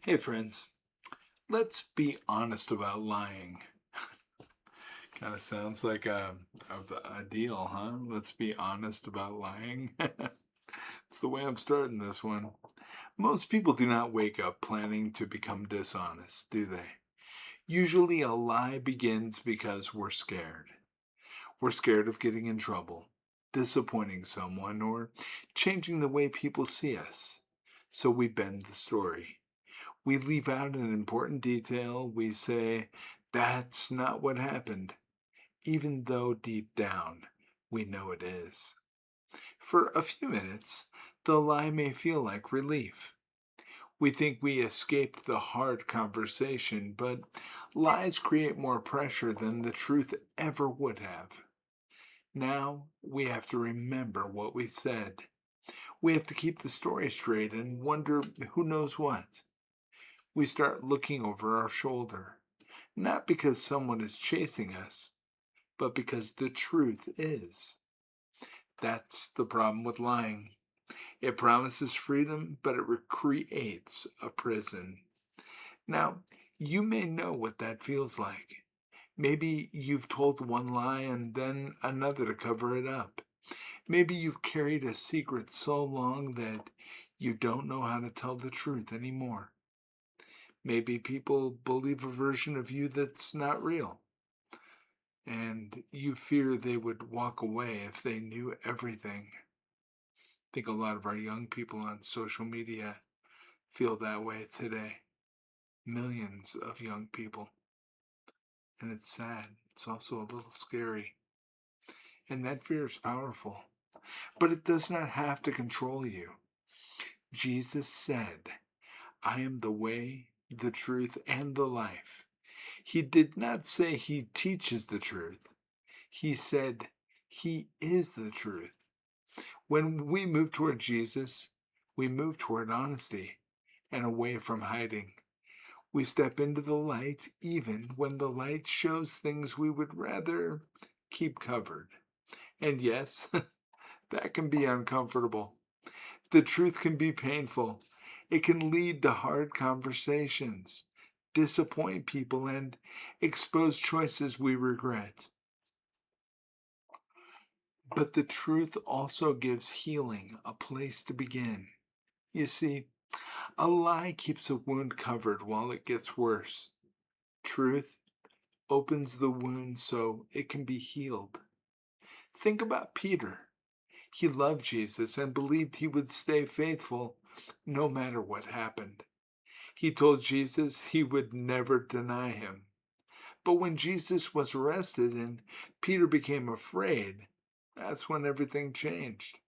Hey friends, let's be honest about lying. Kind of sounds like a deal, huh? Let's be honest about lying. It's the way I'm starting this one. Most people do not wake up planning to become dishonest, do they? Usually a lie begins because we're scared. We're scared of getting in trouble, disappointing someone, or changing the way people see us. So we bend the story. We leave out an important detail. We say, that's not what happened, even though deep down we know it is. For a few minutes, the lie may feel like relief. We think we escaped the hard conversation, but lies create more pressure than the truth ever would have. Now we have to remember what we said. We have to keep the story straight and wonder who knows what. We start looking over our shoulder, not because someone is chasing us, but because the truth is. That's the problem with lying. It promises freedom, but it recreates a prison. Now, you may know what that feels like. Maybe you've told one lie and then another to cover it up. Maybe you've carried a secret so long that you don't know how to tell the truth anymore. Maybe people believe a version of you that's not real, and you fear they would walk away if they knew everything. I think a lot of our young people on social media feel that way today. Millions of young people. And it's sad. It's also a little scary. And that fear is powerful. But it does not have to control you. Jesus said, I am the way, the truth, and the life. He did not say he teaches the truth. He said he is the truth. When we move toward Jesus, we move toward honesty and away from hiding. We step into the light even when the light shows things we would rather keep covered. And yes, that can be uncomfortable. The truth can be painful. It can lead to hard conversations, disappoint people, and expose choices we regret. But the truth also gives healing a place to begin. You see, a lie keeps a wound covered while it gets worse. Truth opens the wound so it can be healed. Think about Peter. He loved Jesus and believed he would stay faithful no matter what happened. He told Jesus he would never deny him. But when Jesus was arrested and Peter became afraid, that's when everything changed.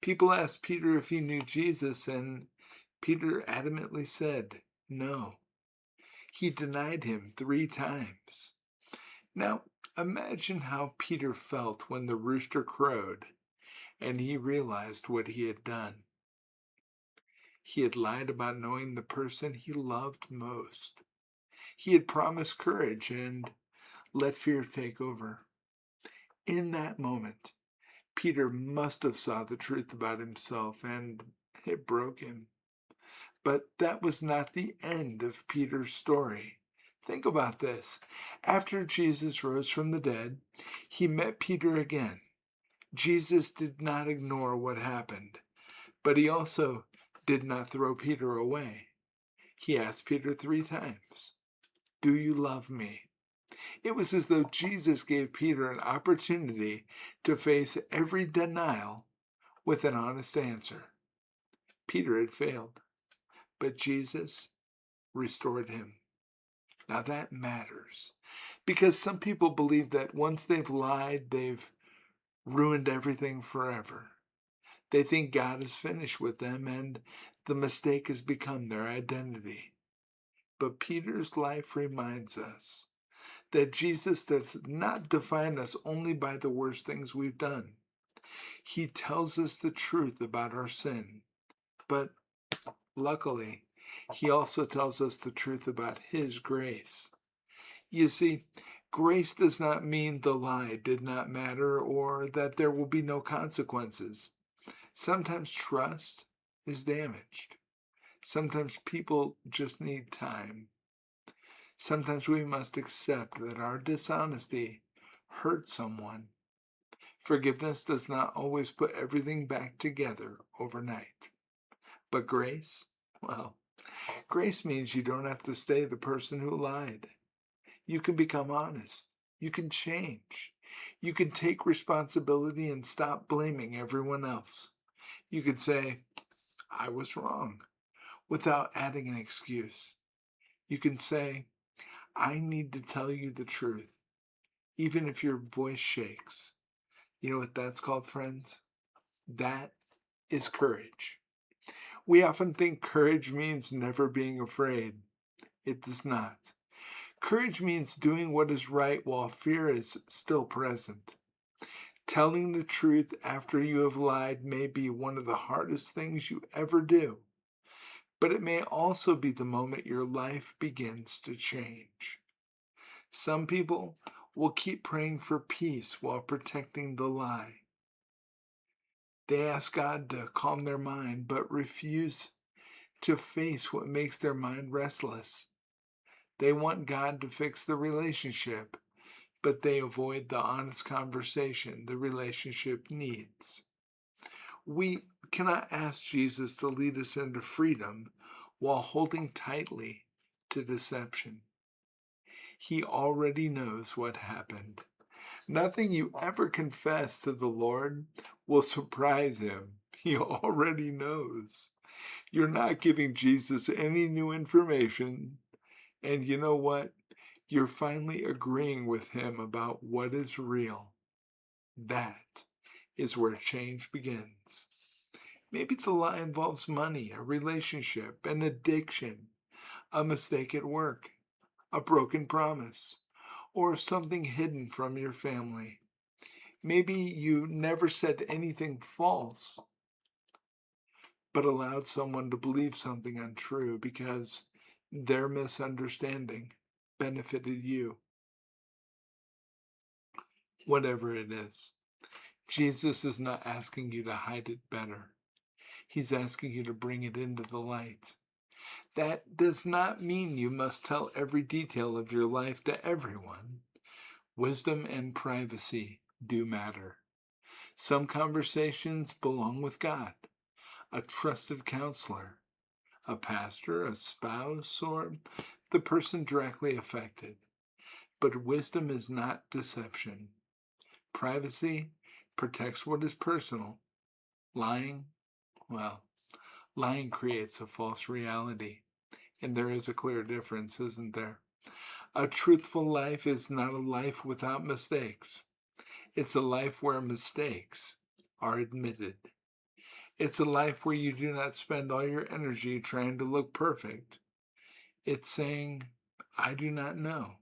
People asked Peter if he knew Jesus, and Peter adamantly said no. He denied him 3 times. Now, imagine how Peter felt when the rooster crowed and he realized what he had done. He had lied about knowing the person he loved most. He had promised courage and let fear take over. In that moment, Peter must have saw the truth about himself and it broke him. But that was not the end of Peter's story. Think about this. After Jesus rose from the dead, he met Peter again. Jesus did not ignore what happened, but he also did not throw Peter away. He asked Peter 3 times, do you love me? It was as though Jesus gave Peter an opportunity to face every denial with an honest answer. Peter had failed, but Jesus restored him. Now that matters because some people believe that once they've lied, they've ruined everything forever. They think God is finished with them and the mistake has become their identity. But Peter's life reminds us that Jesus does not define us only by the worst things we've done. He tells us the truth about our sin. But luckily, he also tells us the truth about his grace. You see, grace does not mean the lie did not matter or that there will be no consequences. Sometimes trust is damaged. Sometimes people just need time. Sometimes we must accept that our dishonesty hurt someone. Forgiveness does not always put everything back together overnight. But grace? Well, grace means you don't have to stay the person who lied. You can become honest. You can change. You can take responsibility and stop blaming everyone else. You can say, I was wrong, without adding an excuse. You can say, I need to tell you the truth, even if your voice shakes. You know what that's called, friends? That is courage. We often think courage means never being afraid. It does not. Courage means doing what is right while fear is still present. Telling the truth after you have lied may be one of the hardest things you ever do, but it may also be the moment your life begins to change. Some people will keep praying for peace while protecting the lie. They ask God to calm their mind, but refuse to face what makes their mind restless. They want God to fix the relationship, but they avoid the honest conversation the relationship needs. We cannot ask Jesus to lead us into freedom while holding tightly to deception. He already knows what happened. Nothing you ever confess to the Lord will surprise him. He already knows. You're not giving Jesus any new information. And you know what? You're finally agreeing with him about what is real. That is where change begins. Maybe the lie involves money, a relationship, an addiction, a mistake at work, a broken promise, or something hidden from your family. Maybe you never said anything false, but allowed someone to believe something untrue because their misunderstanding benefited you. Whatever it is, Jesus is not asking you to hide it better. He's asking you to bring it into the light. That does not mean you must tell every detail of your life to everyone. Wisdom and privacy do matter. Some conversations belong with God, a trusted counselor, a pastor, a spouse, or the person directly affected. But wisdom is not deception. Privacy protects what is personal. Lying, well, lying creates a false reality. And there is a clear difference, isn't there? A truthful life is not a life without mistakes. It's a life where mistakes are admitted. It's a life where you do not spend all your energy trying to look perfect. It's saying, I do not know.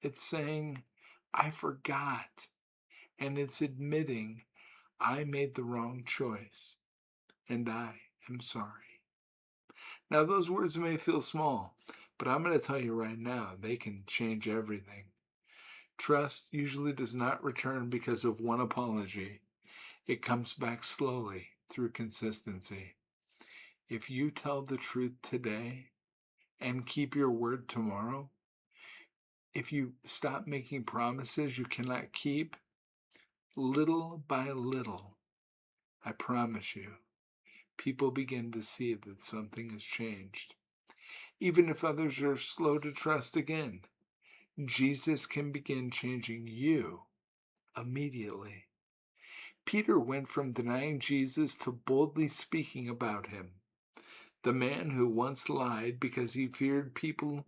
It's saying, I forgot. And it's admitting, I made the wrong choice. And I am sorry. Now, those words may feel small, but I'm going to tell you right now, they can change everything. Trust usually does not return because of one apology. It comes back slowly through consistency. If you tell the truth today and keep your word tomorrow, if you stop making promises you cannot keep, little by little, I promise you, people begin to see that something has changed. Even if others are slow to trust again, Jesus can begin changing you immediately. Peter went from denying Jesus to boldly speaking about him. The man who once lied because he feared people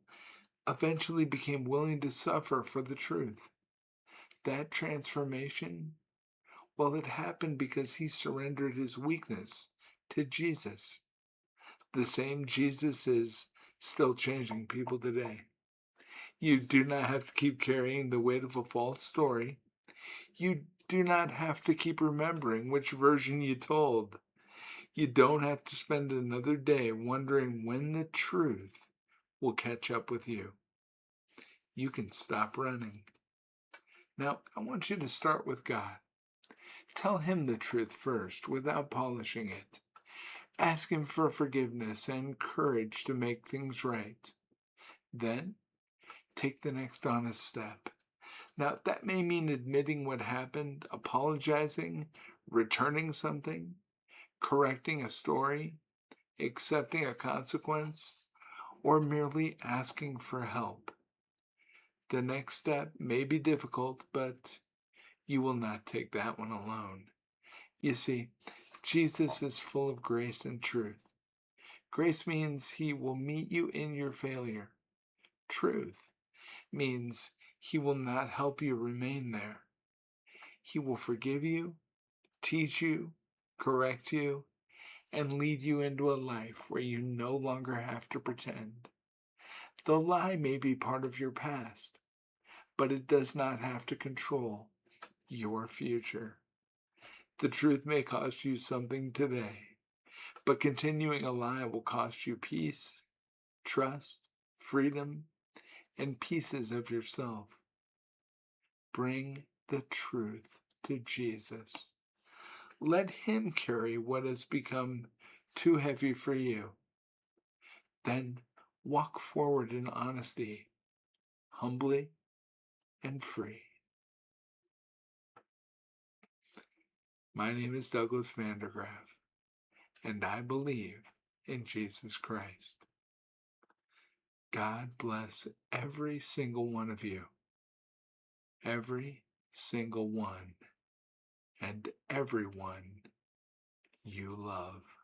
eventually became willing to suffer for the truth. That transformation, well, it happened because he surrendered his weakness to Jesus. The same Jesus is still changing people today. You do not have to keep carrying the weight of a false story. You do not have to keep remembering which version you told. You don't have to spend another day wondering when the truth will catch up with you. You can stop running. Now, I want you to start with God. Tell him the truth first without polishing it. Ask Him for forgiveness and courage to make things right. Then, take the next honest step. Now, that may mean admitting what happened, apologizing, returning something, correcting a story, accepting a consequence, or merely asking for help. The next step may be difficult, but you will not take that one alone. You see, Jesus is full of grace and truth. Grace means He will meet you in your failure. Truth means He will not help you remain there. He will forgive you, teach you, correct you, and lead you into a life where you no longer have to pretend. The lie may be part of your past, but it does not have to control your future. The truth may cost you something today, but continuing a lie will cost you peace, trust, freedom, and pieces of yourself. Bring the truth to Jesus. Let Him carry what has become too heavy for you. Then walk forward in honesty, humbly and free. My name is Douglas Vandergraph, and I believe in Jesus Christ. God bless every single one of you, every single one, and everyone you love.